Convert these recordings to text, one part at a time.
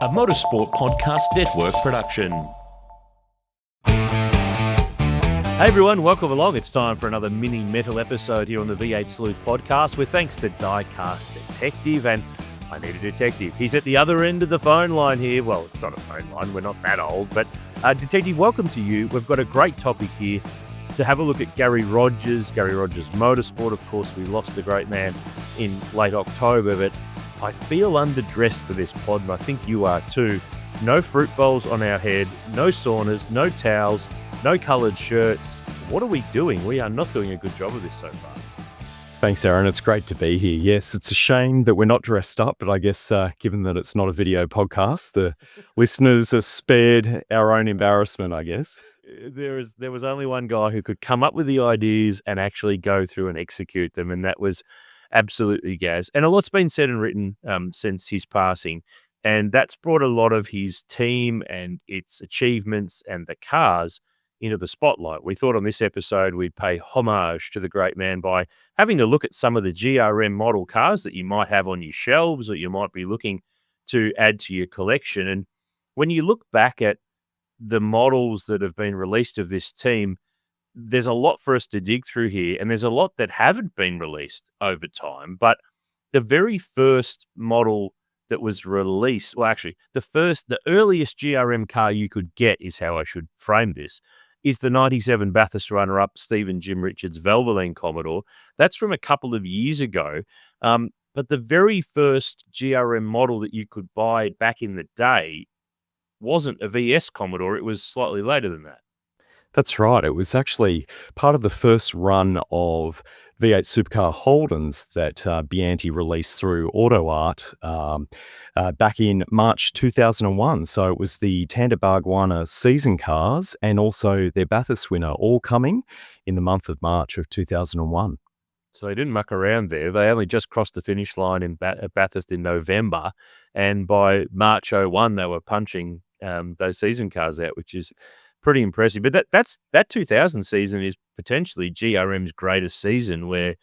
a Motorsport Podcast Network production. Hey everyone, welcome along. It's time for another mini metal episode here on the V8 Sleuth podcast with thanks to Diecast Detective. And I need a detective. He's at the other end of the phone line here. Well, it's not a phone line. We're not that old. But Detective, welcome to you. We've got a great topic here to have a look at Garry Rogers. Garry Rogers Motorsport. Of course, we lost the great man in late October, but I feel underdressed for this pod, and I think you are too. No fruit bowls on our head, no saunas, no towels, no coloured shirts. What are we doing? We are not doing a good job of this so far. Thanks, Aaron. It's great to be here. Yes, it's a shame that we're not dressed up, but I guess given that it's not a video podcast, the listeners are spared our own embarrassment, I guess. There was only one guy who could come up with the ideas and actually go through and execute them, and that was absolutely Gaz. And a lot's been said and written since his passing, and that's brought a lot of his team and its achievements and the cars into the spotlight. We thought on this episode we'd pay homage to the great man by having a look at some of the GRM model cars that you might have on your shelves or you might be looking to add to your collection. And when you look back at the models that have been released of this team, there's a lot for us to dig through here, and there's a lot that haven't been released over time. But the very first model that was released, well, actually, the earliest GRM car you could get is how I should frame this, is the 97 Bathurst runner-up Stephen Jim Richards Valvoline Commodore. That's from a couple of years ago. But the very first GRM model that you could buy back in the day wasn't a VS Commodore. It was slightly later than that. That's right. It was actually part of the first run of V8 Supercar Holdens that Bianti released through Auto Art back in March 2001. So it was the Tanda Bargwana season cars and also their Bathurst winner all coming in the month of March of 2001. So they didn't muck around there. They only just crossed the finish line in Bathurst in November. And by March 01, they were punching those season cars out, which is pretty impressive. But that 2000 season is potentially GRM's greatest season where,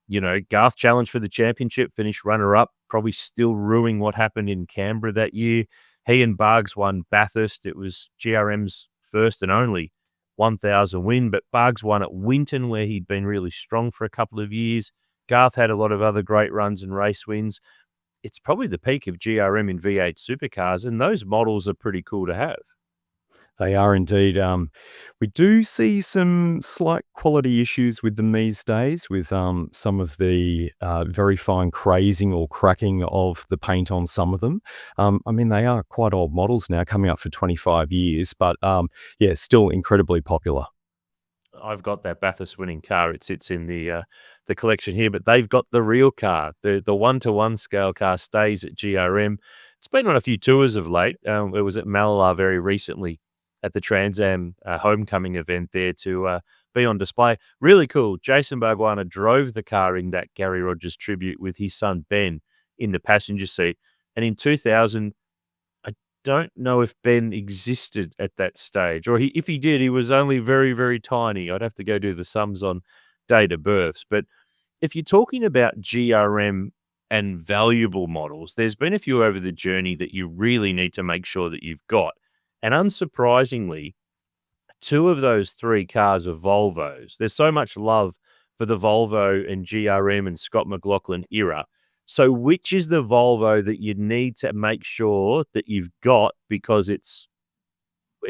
you know, Garth challenged for the championship, finished runner-up, probably still ruining what happened in Canberra that year. He and Bargs won Bathurst. It was GRM's first and only 1,000 win, but Bargs won at Winton where he'd been really strong for a couple of years. Garth had a lot of other great runs and race wins. It's probably the peak of GRM in V8 supercars, and those models are pretty cool to have. They are indeed. We do see some slight quality issues with them these days with some of the very fine crazing or cracking of the paint on some of them. I mean, they are quite old models now, coming up for 25 years, but yeah, still incredibly popular. I've got that Bathurst winning car. It sits in the collection here, but they've got the real car. The 1-to-1 scale car stays at GRM. It's been on a few tours of late. It was at Malalar very recently at the Trans Am homecoming event there to be on display. Really cool. Jason Bargwana drove the car in that Garry Rogers tribute with his son Ben in the passenger seat. And in 2000, I don't know if Ben existed at that stage, or if he did, he was only very, very tiny. I'd have to go do the sums on date of births. But if you're talking about GRM and valuable models, there's been a few over the journey that you really need to make sure that you've got. And unsurprisingly, two of those three cars are Volvos. There's so much love for the Volvo and GRM and Scott McLaughlin era. So which is the Volvo that you need to make sure that you've got because it's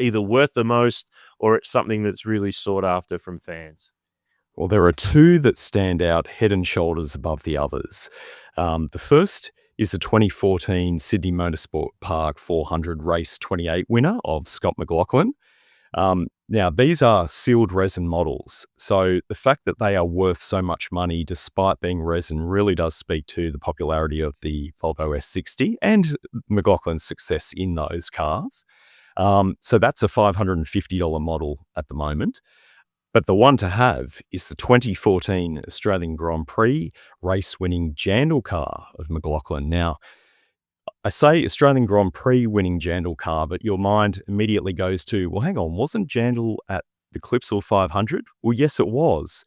either worth the most or it's something that's really sought after from fans? Well, there are two that stand out head and shoulders above the others. The first is the 2014 Sydney Motorsport Park 400 Race 28 winner of Scott McLaughlin. Now, these are sealed resin models, so the fact that they are worth so much money despite being resin really does speak to the popularity of the Volvo S60 and McLaughlin's success in those cars. So that's a $550 model at the moment. But the one to have is the 2014 Australian Grand Prix race-winning Jandal car of McLaughlin. Now, I say Australian Grand Prix winning Jandal car, but your mind immediately goes to, well, hang on, wasn't Jandal at the Clipsal 500? Well, yes, it was.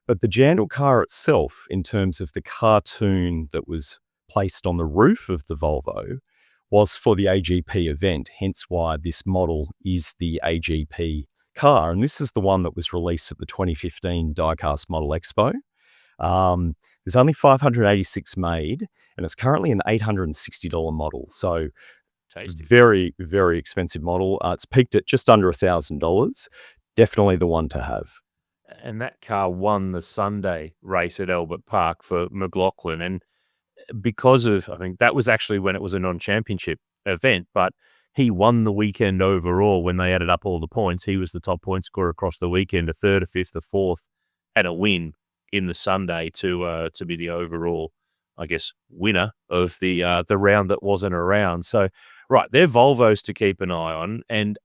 But the Jandal car itself, in terms of the cartoon that was placed on the roof of the Volvo, was for the AGP event, hence why this model is the AGP car. And this is the one that was released at the 2015 Diecast Model Expo. There's only 586 made, and it's currently an $860 model. So Tasty. very, very expensive model. It's peaked at just under $1,000. Definitely the one to have. And that car won the Sunday race at Albert Park for McLaughlin. And because of, I think that was actually when it was a non-championship event, but he won the weekend overall when they added up all the points. He was the top point scorer across the weekend, a third, a fifth, a fourth, and a win in the Sunday to be the overall, I guess, winner of the round that wasn't around. So, right, they're Volvos to keep an eye on, and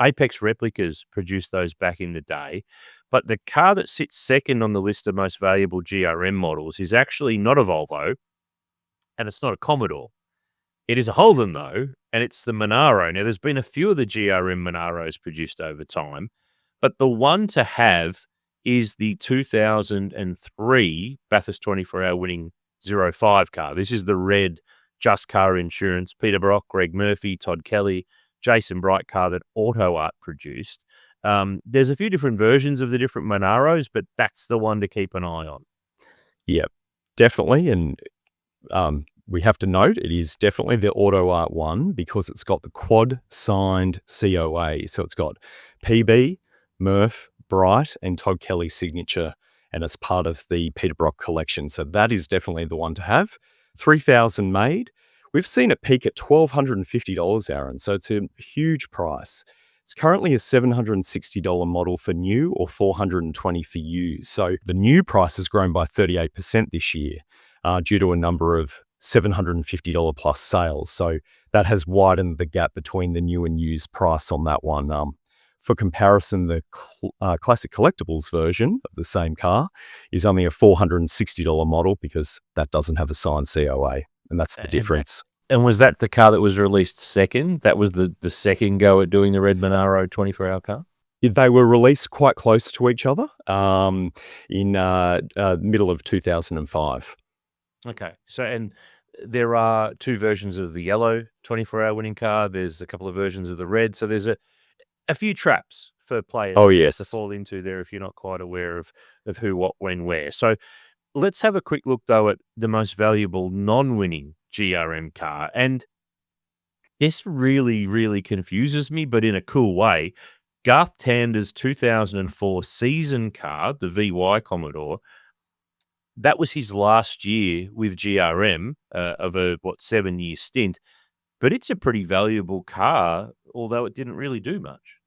Apex Replicas produced those back in the day. But the car that sits second on the list of most valuable GRM models is actually not a Volvo, and it's not a Commodore. It is a Holden, though, and it's the Monaro. Now, there's been a few of the GRM Monaros produced over time, but the one to have is the 2003 Bathurst 24-hour winning 05 car. This is the red Just Car Insurance, Peter Brock, Greg Murphy, Todd Kelly, Jason Bright car that Auto Art produced. There's a few different versions of the different Monaros, but that's the one to keep an eye on. Yeah, definitely. And we have to note it is definitely the Auto Art one because it's got the quad signed COA. So it's got PB, Murph, Bright, and Todd Kelly's signature, and it's part of the Peter Brock collection. So that is definitely the one to have. 3,000 made. We've seen it peak at $1,250, Aaron. So it's a huge price. It's currently a $760 model for new or $420 for used. So the new price has grown by 38% this year due to a number of $750 plus sales. So that has widened the gap between the new and used price on that one. For comparison, the classic collectables version of the same car is only a $460 model because that doesn't have a signed COA, and that's the difference. And was that the car that was released second? That was the second go at doing the red Monaro 24-hour car? They were released quite close to each other in middle of 2005. Okay. So, and there are two versions of the yellow 24-hour winning car. There's a couple of versions of the red. So there's a few traps for players to fall into there if you're not quite aware of who, what, when, where. So let's have a quick look, though, at the most valuable non-winning GRM car. And this really, really confuses me, but in a cool way. Garth Tander's 2004 season car, the VY Commodore, that was his last year with GRM of a 7-year stint. But it's a pretty valuable car, although it didn't really do much.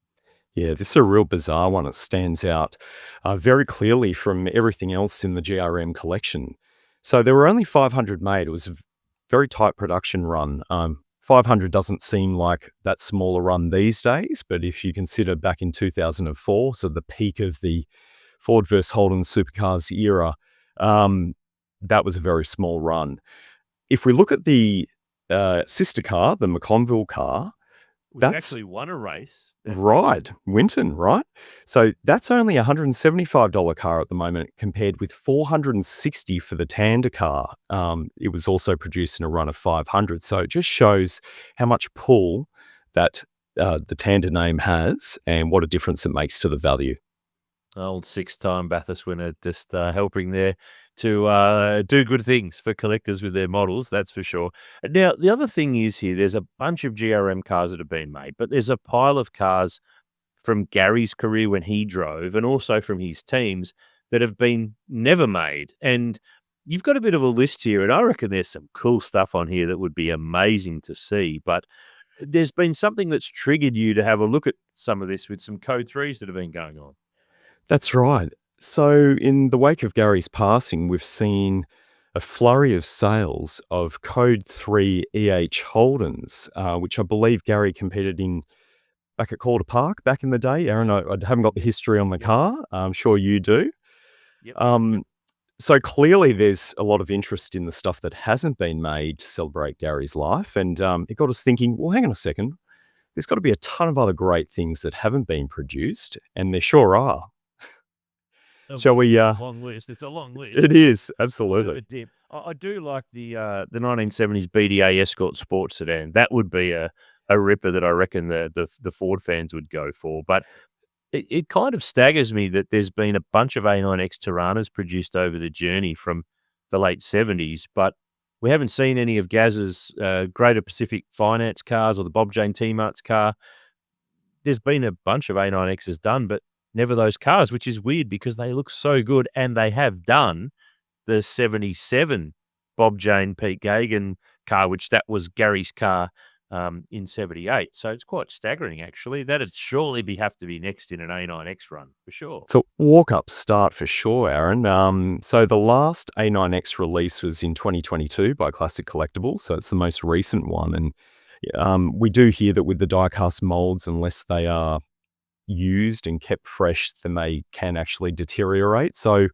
Yeah, this is a real bizarre one. It stands out very clearly from everything else in the GRM collection. So there were only 500 made. It was a very tight production run. 500 doesn't seem like that small a run these days, but if you consider back in 2004, so the peak of the Ford versus Holden supercars era, that was a very small run. If we look at the sister car, the McConville car, That's actually won a race. Right, Winton, right? So that's only a $175 car at the moment compared with $460 for the Tander car. It was also produced in a run of 500. So it just shows how much pull that the Tander name has and what a difference it makes to the value. Old 6-time Bathurst winner just helping there to do good things for collectors with their models, that's for sure. Now, the other thing is here, there's a bunch of GRM cars that have been made, but there's a pile of cars from Garry's career when he drove and also from his teams that have been never made. And you've got a bit of a list here, and I reckon there's some cool stuff on here that would be amazing to see. But there's been something that's triggered you to have a look at some of this with some Code 3s that have been going on. That's right. So in the wake of Garry's passing, we've seen a flurry of sales of Code 3 EH Holdens, which I believe Garry competed in back at Calder Park back in the day. Aaron, I haven't got the history on the car. I'm sure you do. Yep. So clearly there's a lot of interest in the stuff that hasn't been made to celebrate Garry's life. And it got us thinking, well, hang on a second. There's got to be a ton of other great things that haven't been produced, and there sure are. Shall we? Long list. It's a long list. It is, absolutely. I do like the 1970s BDA Escort Sports sedan. That would be a ripper that I reckon the Ford fans would go for. But it kind of staggers me that there's been a bunch of A9X Tiranas produced over the journey from the late 70s, but we haven't seen any of Gaz's Greater Pacific Finance cars or the Bob Jane T-Mart's car. There's been a bunch of A9Xs done, but never those cars, which is weird because they look so good, and they have done the 77 Bob Jane Pete Gagan car, which that was Gary's car in 78. So it's quite staggering, actually. That'd surely have to be next in an A9X run, for sure. It's a walk-up start for sure, Aaron. So the last A9X release was in 2022 by Classic Collectables, so it's the most recent one. And we do hear that with the die-cast molds, unless they are used and kept fresh, then they can actually deteriorate. So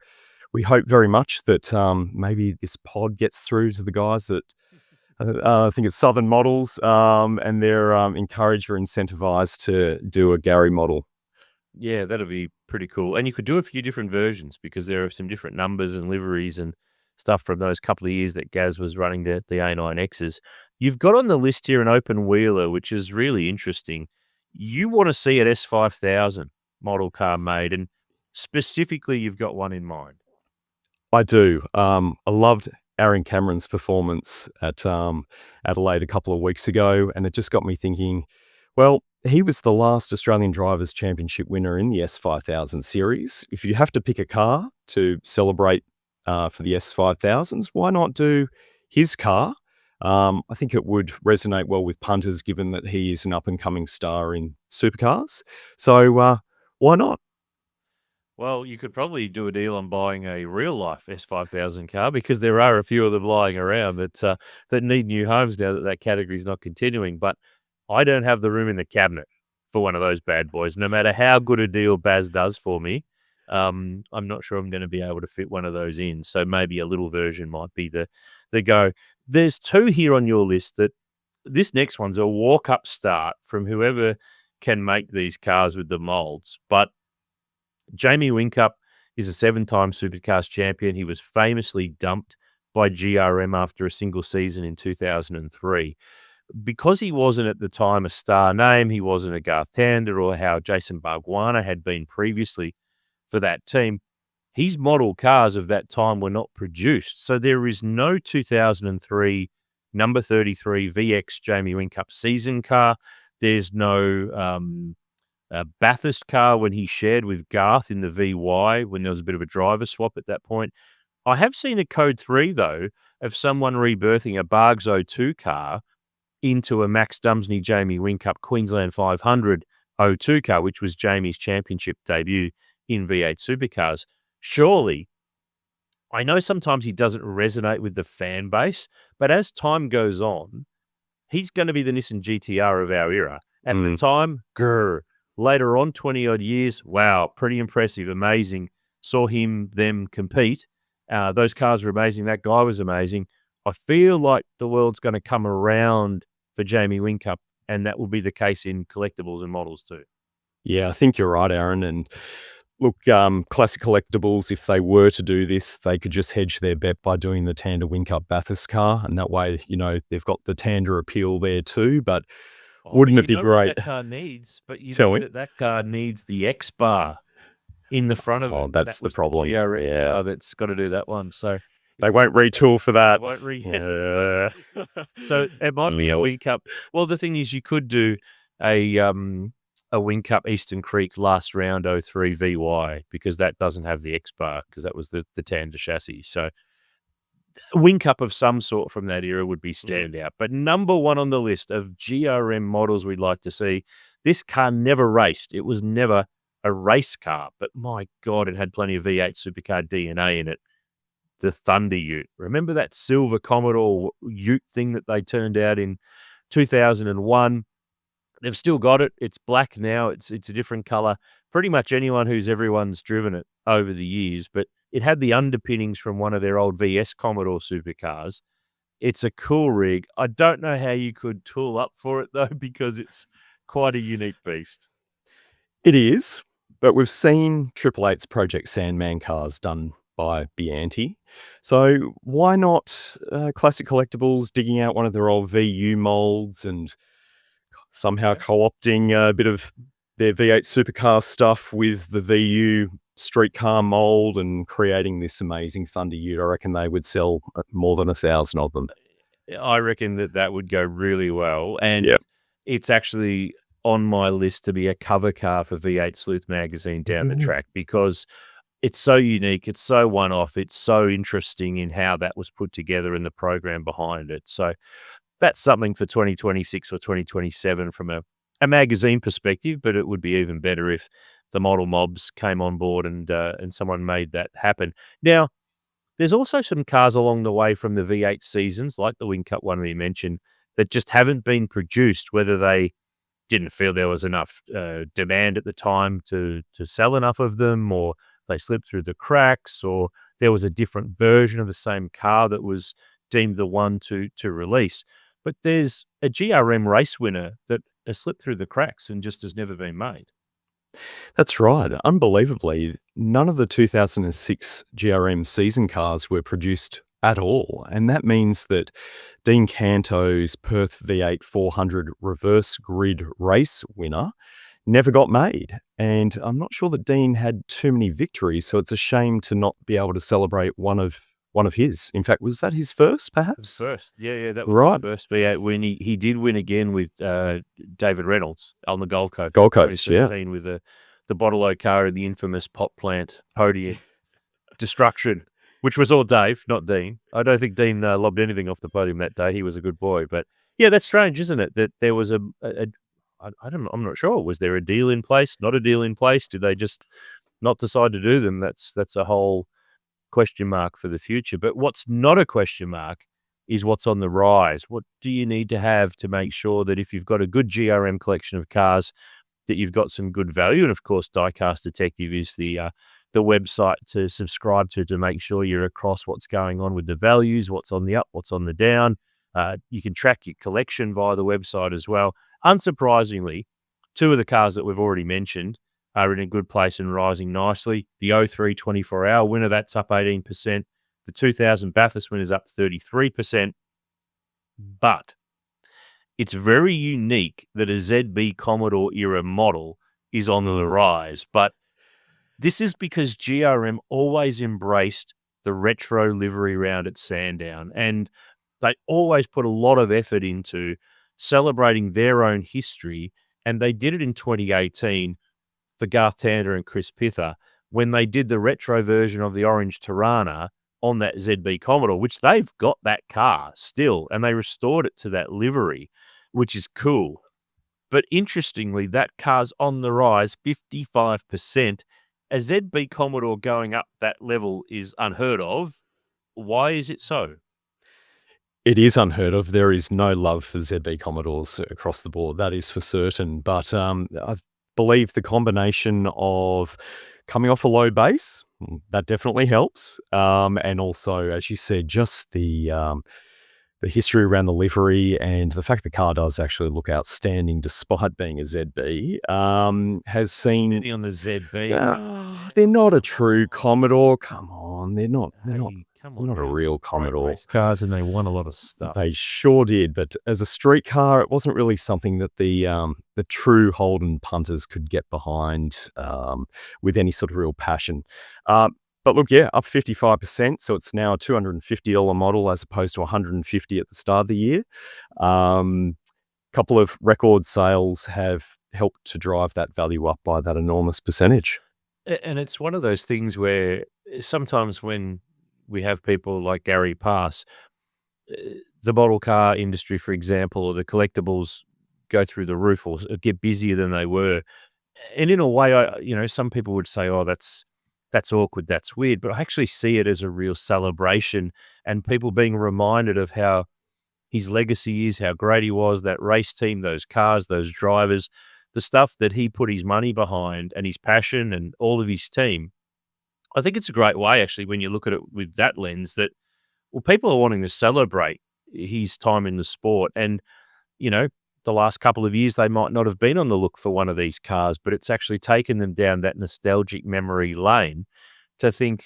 we hope very much that maybe this pod gets through to the guys that I think it's Southern Models, and they're encouraged or incentivized to do a Garry model. Yeah, that'd be pretty cool. And you could do a few different versions because there are some different numbers and liveries and stuff from those couple of years that Gaz was running the A9Xs. You've got on the list here an open wheeler, which is really interesting. You want to see an S5000 model car made, and specifically you've got one in mind. I do. I loved Aaron Cameron's performance at Adelaide a couple of weeks ago, and it just got me thinking, well, he was the last Australian Drivers' Championship winner in the S5000 series. If you have to pick a car to celebrate for the S5000s, why not do his car? I think it would resonate well with punters, given that he is an up-and-coming star in supercars. So why not? Well, you could probably do a deal on buying a real-life S5000 car because there are a few of them lying around that need new homes now that category is not continuing. But I don't have the room in the cabinet for one of those bad boys. No matter how good a deal Baz does for me, I'm not sure I'm going to be able to fit one of those in. So maybe a little version might be the go. There's two here on your list that this next one's a walk-up start from whoever can make these cars with the molds. But Jamie Whincup is a 7-time Supercars champion. He was famously dumped by GRM after a single season in 2003. Because he wasn't at the time a star name, he wasn't a Garth Tander or how Jason Bargwanna had been previously for that team, his model cars of that time were not produced. So there is no 2003 number 33 VX Jamie Whincup season car. There's no Bathurst car when he shared with Garth in the VY when there was a bit of a driver swap at that point. I have seen a Code 3, though, of someone rebirthing a Bargs 02 car into a Max Dumsney Jamie Whincup Queensland 500 02 car, which was Jamie's championship debut in V8 supercars. Surely, I know sometimes he doesn't resonate with the fan base, but as time goes on, he's going to be the Nissan GTR of our era. At the time, grrr. Later on, 20-odd years, wow, pretty impressive, amazing. Saw them compete. Those cars were amazing. That guy was amazing. I feel like the world's going to come around for Jamie Whincup, and that will be the case in collectibles and models too. Yeah, I think you're right, Aaron. And look, Classic Collectables, if they were to do this, they could just hedge their bet by doing the Tander Whincup Bathurst car. And that way, they've got the Tander appeal there too. But wouldn't it be great? What that car needs, but Tell me. that car needs the X bar in the front of it. Oh, that's the problem. Yeah, that's got to do that one. So they won't retool for that. So it might be a Whincup. Well, the thing is, you could do a Whincup Eastern Creek last round 03 VY because that doesn't have the X bar because that was the Tander chassis. So Whincup of some sort from that era would be standout. But number one on the list of GRM models we'd like to see, this car never raced. It was never a race car, but my God, it had plenty of V8 supercar DNA in it. The Thunder Ute. Remember that silver Commodore Ute thing that they turned out in 2001? They've still got it. It's black now. It's a different color. Pretty much everyone's driven it over the years, but it had the underpinnings from one of their old VS Commodore supercars. It's a cool rig. I don't know how you could tool up for it, though, because it's quite a unique beast. It is, but we've seen Triple Eight's Project Sandman cars done by Bianti. So why not Classic Collectables digging out one of their old VU molds and somehow co-opting a bit of their V8 supercar stuff with the VU streetcar mold and creating this amazing Thunder Ute? I reckon they would sell more than 1,000 of them. I reckon that would go really well. And Yeah. it's actually on my list to be a cover car for V8 Sleuth magazine down the track, because it's so unique, it's so one-off, it's so interesting in how that was put together and the program behind it. So that's something for 2026 or 2027 from a magazine perspective, but it would be even better if the model mobs came on board and someone made that happen. Now, there's also some cars along the way from the V8 seasons, like the Wing Cup one we mentioned, that just haven't been produced, whether they didn't feel there was enough demand at the time to sell enough of them, or they slipped through the cracks, or there was a different version of the same car that was deemed the one to release. But there's a GRM race winner that has slipped through the cracks and just has never been made. That's right. Unbelievably, none of the 2006 GRM season cars were produced at all. And that means that Dean Canto's Perth V8 400 reverse grid race winner never got made. And I'm not sure that Dean had too many victories, so it's a shame to not be able to celebrate one of his. In fact, was that his first, perhaps? First, yeah, that was Right. the first V8 win. He did win again with David Reynolds on the Gold Coast. Gold Coast, yeah. 2013 with the Bottle car and the infamous pot plant podium destruction, which was all Dave, not Dean. I don't think Dean lobbed anything off the podium that day. He was a good boy. But yeah, that's strange, isn't it? That there was I'm not sure. Was there a deal in place? Not a deal in place? Did they just not decide to do them? That's a whole question mark for the future. But what's not a question mark is what's on the rise. What do you need to have to make sure that if you've got a good GRM collection of cars, that you've got some good value? And of course, Diecast Detective is the website to subscribe to make sure you're across what's going on with the values, what's on the up, what's on the down. You can track your collection via the website as well. Unsurprisingly, two of the cars that we've already mentioned are in a good place and rising nicely. The 03 24-hour winner, that's up 18%. The 2000 Bathurst winner is up 33%. But it's very unique that a ZB Commodore era model is on the rise. But this is because GRM always embraced the retro livery round at Sandown, and they always put a lot of effort into celebrating their own history, and they did it in 2018 for Garth Tander and Chris Pither when they did the retro version of the Orange Tirana on that ZB Commodore, which they've got that car still, and they restored it to that livery, which is cool. But interestingly, that car's on the rise, 55%. A ZB Commodore going up that level is unheard of. Why is it so? It is unheard of. There is no love for ZB Commodores across the board, that is for certain. But I believe the combination of coming off a low base, that definitely helps. And also, as you said, just the history around the livery and the fact the car does actually look outstanding despite being a ZB has seen... Steady on the ZB. they're not a true Commodore. Come on, they're not. They're not. Hey, come They're on, not a man. real Great Commodore. race cars, and they won a lot of stuff. They sure did, but as a street car, it wasn't really something that the true Holden punters could get behind with any sort of real passion. But look, yeah, up 55%, so it's now a $250 model as opposed to $150 at the start of the year. Couple of record sales have helped to drive that value up by that enormous percentage. And it's one of those things where sometimes when we have people like Gary pass, the model car industry, for example, or the collectibles go through the roof or get busier than they were. And in a way, some people would say, oh, that's awkward, that's weird. But I actually see it as a real celebration and people being reminded of how his legacy is, how great he was, that race team, those cars, those drivers, the stuff that he put his money behind and his passion and all of his team. I think it's a great way, actually, when you look at it with that lens, that, well, people are wanting to celebrate his time in the sport. And, the last couple of years, they might not have been on the look for one of these cars, but it's actually taken them down that nostalgic memory lane to think,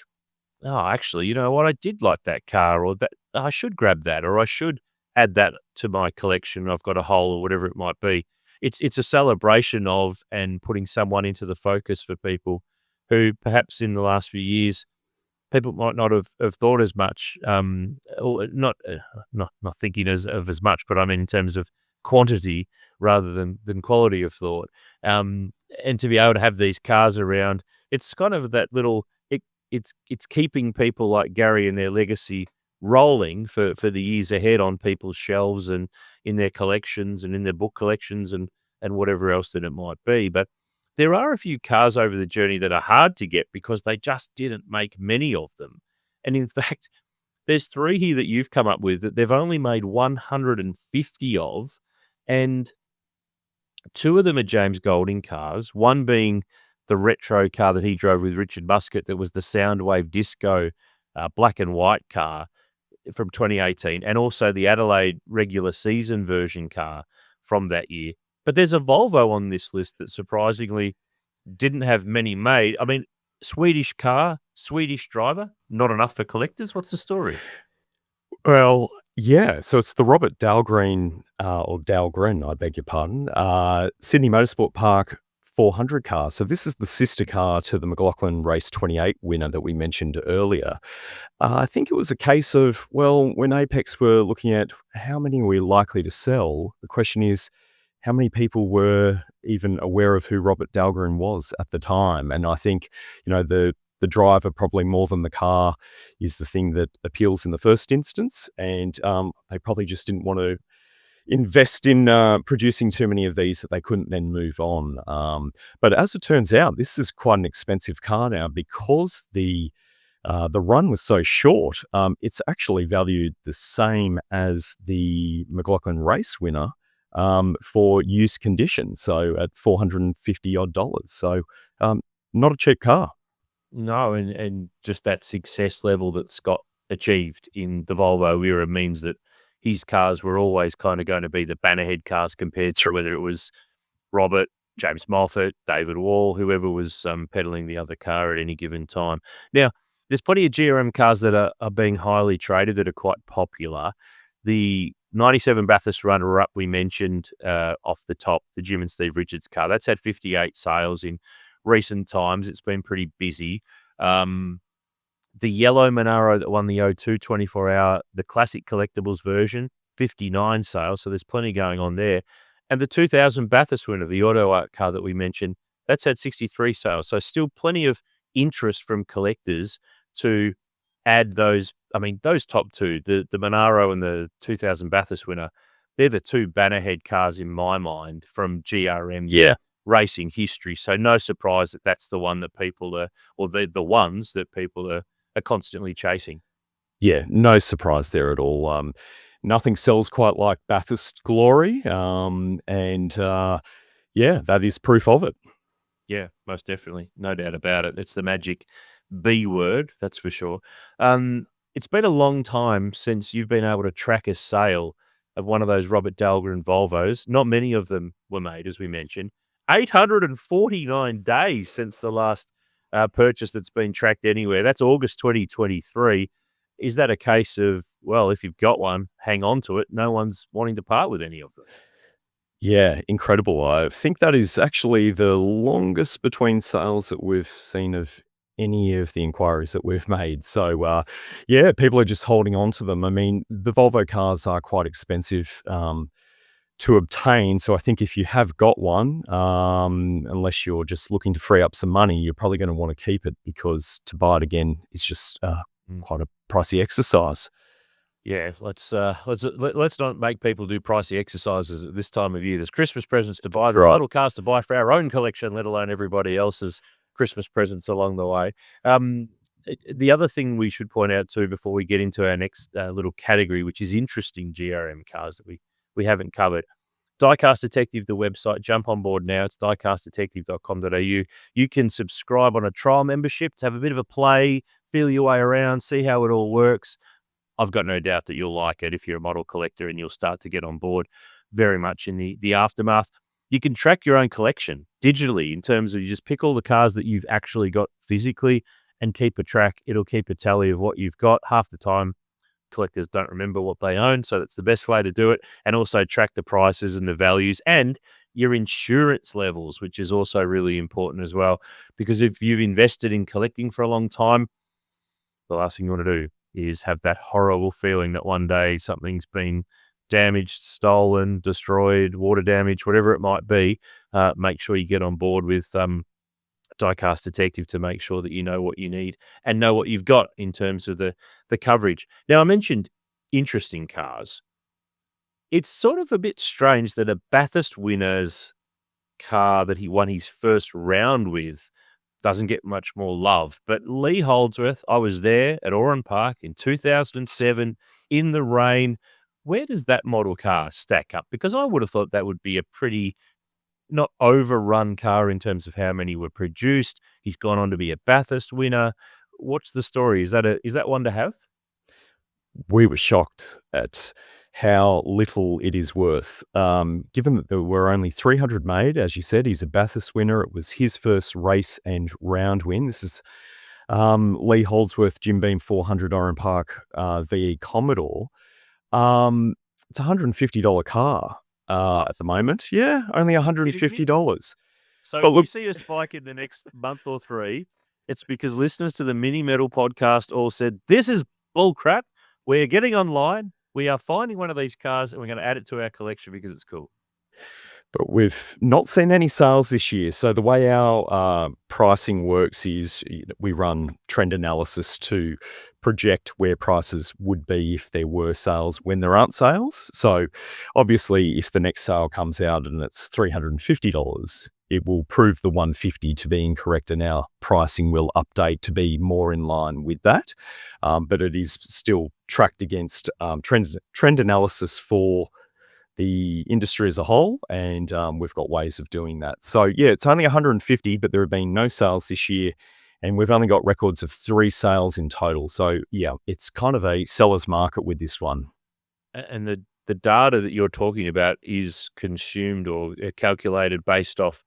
oh, actually, you know what? I did like that car, or that I should grab that, or I should add that to my collection. I've got a hole or whatever it might be. It's a celebration of and putting someone into the focus for people who perhaps in the last few years people might not have thought as much, or not thinking as much, but I mean in terms of quantity rather than quality of thought. Um, and to be able to have these cars around, it's kind of that little. It's keeping people like Gary and their legacy rolling for the years ahead on people's shelves and in their collections and in their book collections and whatever else that it might be. But there are a few cars over the journey that are hard to get because they just didn't make many of them. And in fact, there's 3 here that you've come up with that they've only made 150 of, and 2 of them are James Golding cars, one being the retro car that he drove with Richard Muscat that was the Soundwave Disco, black and white car from 2018, and also the Adelaide regular season version car from that year. But there's a Volvo on this list that surprisingly didn't have many made. I mean, Swedish car, Swedish driver, not enough for collectors. What's the story? Well, yeah. So it's the Robert Dahlgren, or Dahlgren, I beg your pardon, Sydney Motorsport Park 400 car. So this is the sister car to the McLaughlin Race 28 winner that we mentioned earlier. I think it was a case of, well, when Apex were looking at how many are we likely to sell, the question is, how many people were even aware of who Robert Dahlgren was at the time? And I think, the driver, probably more than the car, is the thing that appeals in the first instance. And they probably just didn't want to invest in producing too many of these that they couldn't then move on. But as it turns out, this is quite an expensive car now because the run was so short. It's actually valued the same as the McLaughlin race winner for use condition, so at $450 odd. So not a cheap car. No, and just that success level that Scott achieved in the Volvo era means that his cars were always kind of going to be the bannerhead cars compared to whether it was Robert, James Moffat, David Wall, whoever was peddling the other car at any given time. Now, there's plenty of GRM cars that are being highly traded that are quite popular. The 97 Bathurst runner-up we mentioned off the top, the Jim and Steve Richards car, that's had 58 sales in recent times. It's been pretty busy. The yellow Monaro that won the O2 24-hour, the classic collectables version, 59 sales, so there's plenty going on there. And the 2000 Bathurst winner, the auto art car that we mentioned, that's had 63 sales. So still plenty of interest from collectors to add those. I mean, those top 2, the Monaro and the 2000 Bathurst winner, they're the 2 bannerhead cars in my mind from GRM's racing history. So no surprise that that's the one that people are, or the ones that people are constantly chasing. Yeah, no surprise there at all. Nothing sells quite like Bathurst Glory, yeah, that is proof of it. Yeah, most definitely. No doubt about it. It's the magic B word, that's for sure. It's been a long time since you've been able to track a sale of one of those Robert Dahlgren Volvos. Not many of them were made, as we mentioned. 849 days since the last purchase that's been tracked anywhere. That's August 2023. Is that a case of, well, if you've got one, hang on to it? No one's wanting to part with any of them. Yeah, incredible. I think that is actually the longest between sales that we've seen of any of the inquiries that we've made. So, yeah, people are just holding on to them. I mean, the Volvo cars are quite expensive to obtain. So I think if you have got one, unless you're just looking to free up some money, you're probably going to want to keep it because to buy it again is just quite a pricey exercise. Yeah, let's not make people do pricey exercises at this time of year. There's Christmas presents to buy, That's the right. little cars to buy for our own collection, let alone everybody else's Christmas presents along the way. The other thing we should point out too before we get into our next little category, which is interesting GRM cars that we haven't covered. Diecast Detective, the website, jump on board now. It's diecastdetective.com.au. You can subscribe on a trial membership to have a bit of a play, feel your way around, see how it all works. I've got no doubt that you'll like it if you're a model collector and you'll start to get on board very much in the aftermath. You can track your own collection digitally in terms of you just pick all the cars that you've actually got physically and keep a track. It'll keep a tally of what you've got. Half the time, collectors don't remember what they own, so that's the best way to do it. And also track the prices and the values and your insurance levels, which is also really important as well. Because if you've invested in collecting for a long time, the last thing you want to do is have that horrible feeling that one day something's been damaged, stolen, destroyed, water damage, whatever it might be. Make sure you get on board with Diecast Detective to make sure that you know what you need and know what you've got in terms of the coverage. Now, I mentioned interesting cars. It's sort of a bit strange that a Bathurst winner's car that he won his first round with doesn't get much more love. But Lee Holdsworth, I was there at Oran Park in 2007 in the rain. Where does that model car stack up? Because I would have thought that would be a pretty not overrun car in terms of how many were produced. He's gone on to be a Bathurst winner. What's the story? Is that one to have? We were shocked at how little it is worth. Given that there were only 300 made, as you said, he's a Bathurst winner. It was his first race and round win. This is Lee Holdsworth Jim Beam 400 Oran Park VE Commodore. It's a $150 car at the moment. Yeah, only $150. So But if you look, see a spike in the next month or three, it's because listeners to the Mini Metal podcast all said, this is bull crap. We're getting online. We are finding one of these cars and we're going to add it to our collection because it's cool. But we've not seen any sales this year. So the way our pricing works is we run trend analysis to project where prices would be if there were sales when there aren't sales. So obviously, if the next sale comes out and it's $350, it will prove the 150 to be incorrect, and our pricing will update to be more in line with that. But it is still tracked against trend analysis for the industry as a whole, and we've got ways of doing that. So yeah, it's only 150, but there have been no sales this year, and we've only got records of 3 sales in total. So yeah, it's kind of a seller's market with this one. And the data that you're talking about is consumed or calculated based off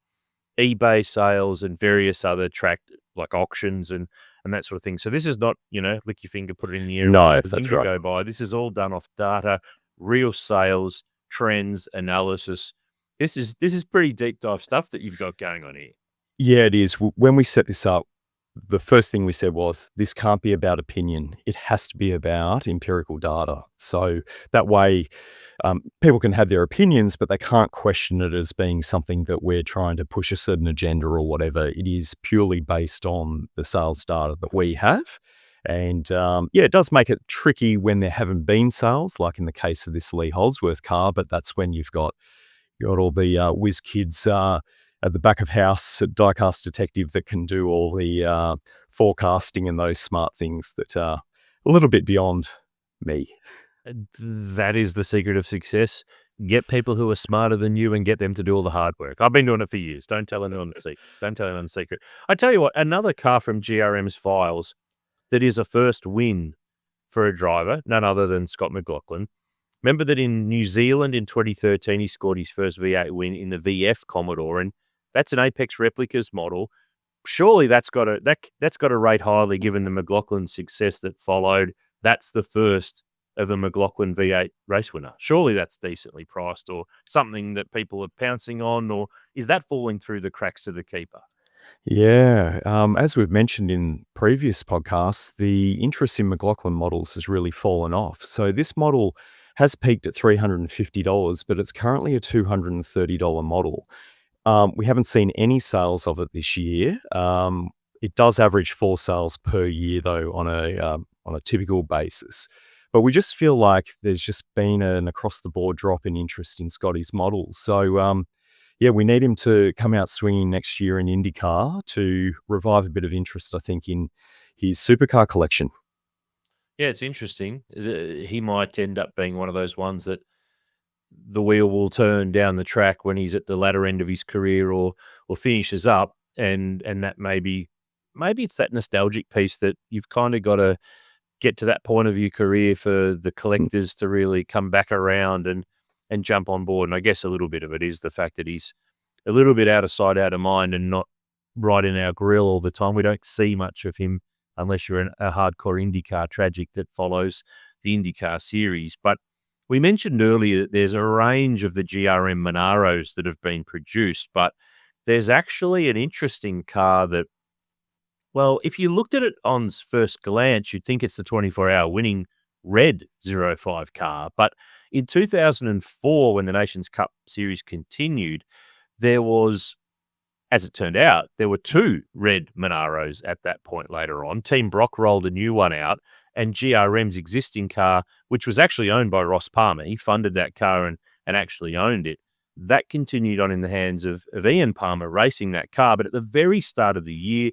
eBay sales and various other tracked like auctions and that sort of thing. So this is not, lick your finger, put it in the air, No, and the that's finger right. go by. This is all done off data, real sales, trends, analysis. This is pretty deep dive stuff that you've got going on here. Yeah, it is. When we set this up, the first thing we said was, this can't be about opinion. It has to be about empirical data. So that way, people can have their opinions, but they can't question it as being something that we're trying to push a certain agenda or whatever. It is purely based on the sales data that we have. And yeah, it does make it tricky when there haven't been sales, like in the case of this Lee Holdsworth car, but that's when you've got all the whiz kids at the back of house at Diecast Detective that can do all the forecasting and those smart things that are a little bit beyond me. That is the secret of success. Get people who are smarter than you and get them to do all the hard work. I've been doing it for years. Don't tell anyone the secret. Don't tell anyone the secret. I tell you what, another car from GRM's files that is a first win for a driver, none other than Scott McLaughlin. Remember that in New Zealand in 2013, he scored his first V8 win in the VF Commodore, and that's an Apex Replicas model. Surely that's got to rate highly given the McLaughlin success that followed. That's the first of a McLaughlin V8 race winner. Surely that's decently priced or something that people are pouncing on, or is that falling through the cracks to the keeper? Yeah, as we've mentioned in previous podcasts, the interest in McLaughlin models has really fallen off. So this model has peaked at $350, but it's currently a $230 model. We haven't seen any sales of it this year. It does average 4 sales per year, though, on a typical basis. But we just feel like there's just been an across-the-board drop in interest in Scotty's models. So, yeah, we need him to come out swinging next year in IndyCar to revive a bit of interest, I think, in his supercar collection. Yeah, it's interesting. He might end up being one of those ones that the wheel will turn down the track when he's at the latter end of his career or finishes up, and that maybe it's that nostalgic piece that you've kind of got to get to that point of your career for the collectors to really come back around and jump on board. And I guess a little bit of it is the fact that he's a little bit out of sight, out of mind, and not right in our grill all the time. We don't see much of him unless you're a hardcore IndyCar tragic that follows the IndyCar series. But we mentioned earlier that there's a range of the GRM Monaros that have been produced, but there's actually an interesting car that, well, if you looked at it on first glance, you'd think it's the 24-hour winning red 05 car. But in 2004, when the Nations Cup series continued, there was, as it turned out, there were two red Monaros at that point later on. Team Brock rolled a new one out, and GRM's existing car, which was actually owned by Ross Palmer, he funded that car and actually owned it. That continued on in the hands of Ian Palmer racing that car. But at the very start of the year,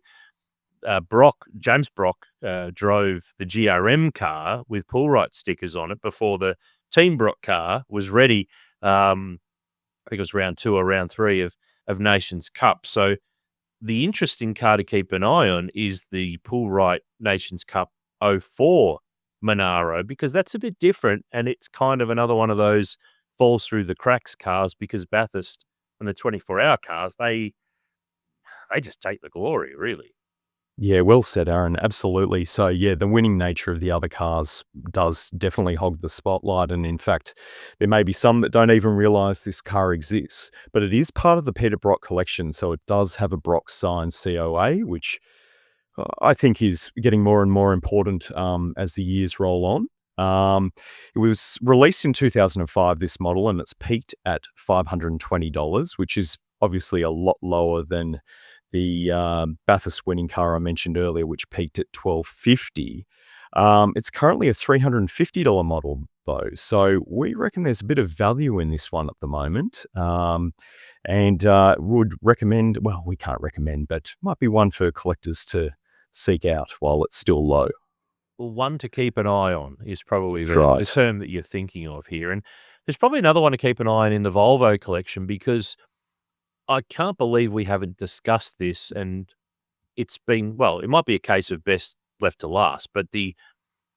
James Brock drove the GRM car with Poolright stickers on it before the Team Brock car was ready. I think it was round 2 or round 3 of Nations Cup. So the interesting car to keep an eye on is the Poolright Nations Cup 04 Monaro, because that's a bit different, and it's kind of another one of those falls through the cracks cars, because Bathurst and the 24-hour cars, they just take the glory, really. Yeah, well said, Aaron. Absolutely. So, yeah, the winning nature of the other cars does definitely hog the spotlight. And in fact, there may be some that don't even realize this car exists, but it is part of the Peter Brock collection. So it does have a Brock signed COA, which I think is getting more and more important as the years roll on. It was released in 2005, this model, and it's peaked at $520, which is obviously a lot lower than the Bathurst winning car I mentioned earlier, which peaked at $1,250. It's currently a $350 model, though. So we reckon there's a bit of value in this one at the moment. And would recommend, well, we can't recommend, but might be one for collectors to seek out while it's still low. Well, one to keep an eye on is probably That's the right. term that you're thinking of here. And there's probably another one to keep an eye on in the Volvo collection, because I can't believe we haven't discussed this, and it's been, well, it might be a case of best left to last, but the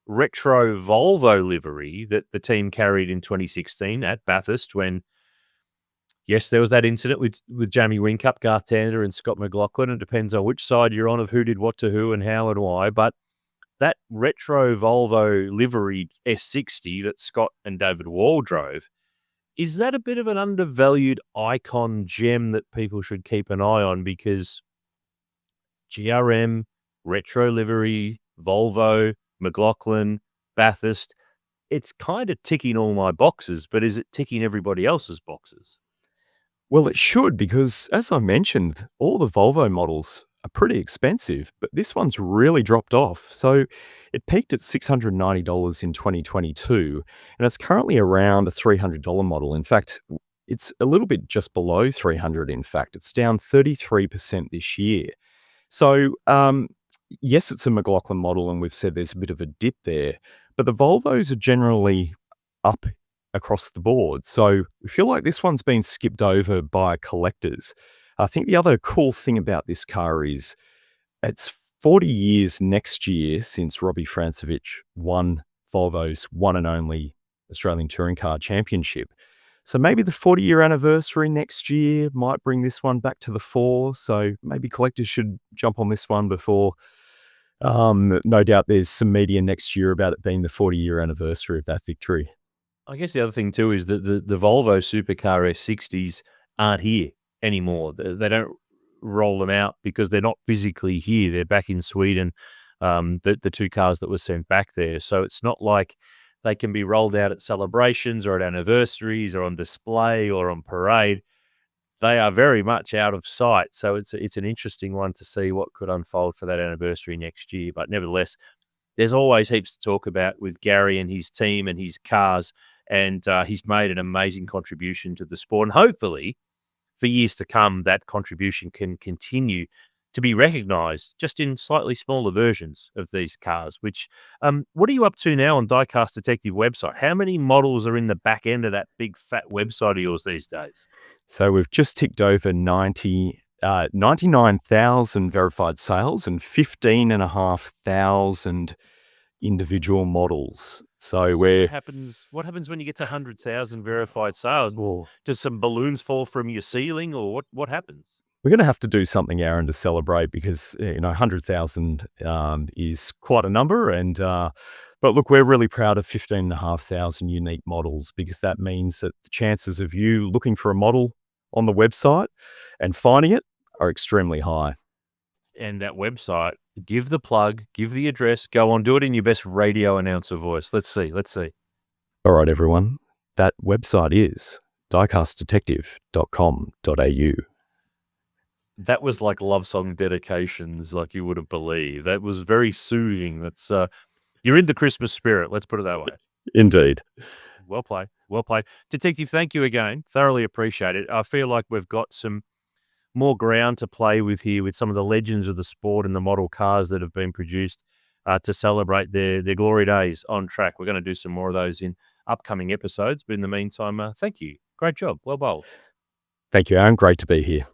retro Volvo livery that the team carried in 2016 at Bathurst when, yes, there was that incident with Jamie Whincup, Garth Tander and Scott McLaughlin. It depends on which side you're on of who did what to who and how and why, but that retro Volvo livery S60 that Scott and David Wall drove, is that a bit of an undervalued icon gem that people should keep an eye on? Because GRM, retro livery, Volvo, McLaughlin, Bathurst, it's kind of ticking all my boxes, but is it ticking everybody else's boxes? Well, it should, because as I mentioned, all the Volvo models are pretty expensive, but this one's really dropped off. So it peaked at $690 in 2022, and it's currently around a $300 model. In fact, it's a little bit just below 300. In fact, it's down 33% this year. So, yes, it's a McLaughlin model, and we've said there's a bit of a dip there, but the Volvos are generally up across the board. So we feel like this one's been skipped over by collectors. I think the other cool thing about this car is it's 40 years next year since Robbie Francevic won Volvo's one and only Australian Touring Car Championship. So maybe the 40-year anniversary next year might bring this one back to the fore. So maybe collectors should jump on this one before. No doubt there's some media next year about it being the 40-year anniversary of that victory. I guess the other thing too is that the Volvo supercar S60s aren't here anymore. They don't roll them out because they're not physically here. They're back in Sweden, the two cars that were sent back there. So it's not like they can be rolled out at celebrations or at anniversaries or on display or on parade. They are very much out of sight. So it's an interesting one to see what could unfold for that anniversary next year. But nevertheless, there's always heaps to talk about with Garry and his team and his cars, and he's made an amazing contribution to the sport. And hopefully, for years to come, that contribution can continue to be recognised just in slightly smaller versions of these cars. Which, what are you up to now on Diecast Detective website? How many models are in the back end of that big fat website of yours these days? So we've just ticked over 99,000 verified sales and 15,500 individual models. So we're What happens when you get to 100,000 verified sales? oh, Does some balloons fall from your ceiling, or what happens? We're going to have to do something, Aaron, to celebrate because 100,000 is quite a number, but look, we're really proud of 15,500 unique models because that means that the chances of you looking for a model on the website and finding it are extremely high. And that website, give the plug, give the address, go on, do it in your best radio announcer voice. Let's see. All right, everyone. That website is diecastdetective.com.au. That was like love song dedications, like you wouldn't believe. That was very soothing. That's you're in the Christmas spirit. Let's put it that way. Indeed. Well played. Detective, thank you again. Thoroughly appreciate it. I feel like we've got some more ground to play with here with some of the legends of the sport and the model cars that have been produced to celebrate their glory days on track. We're going to do some more of those in upcoming episodes. But in the meantime, thank you. Great job. Well bowled. Thank you, Aaron. Great to be here.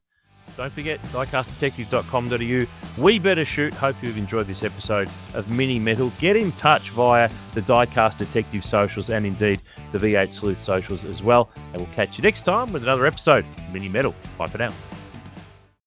Don't forget, diecastdetective.com.au. We better shoot. Hope you've enjoyed this episode of Mini Metal. Get in touch via the Diecast Detective socials and indeed the V8 Sleuth socials as well. And we'll catch you next time with another episode of Mini Metal. Bye for now.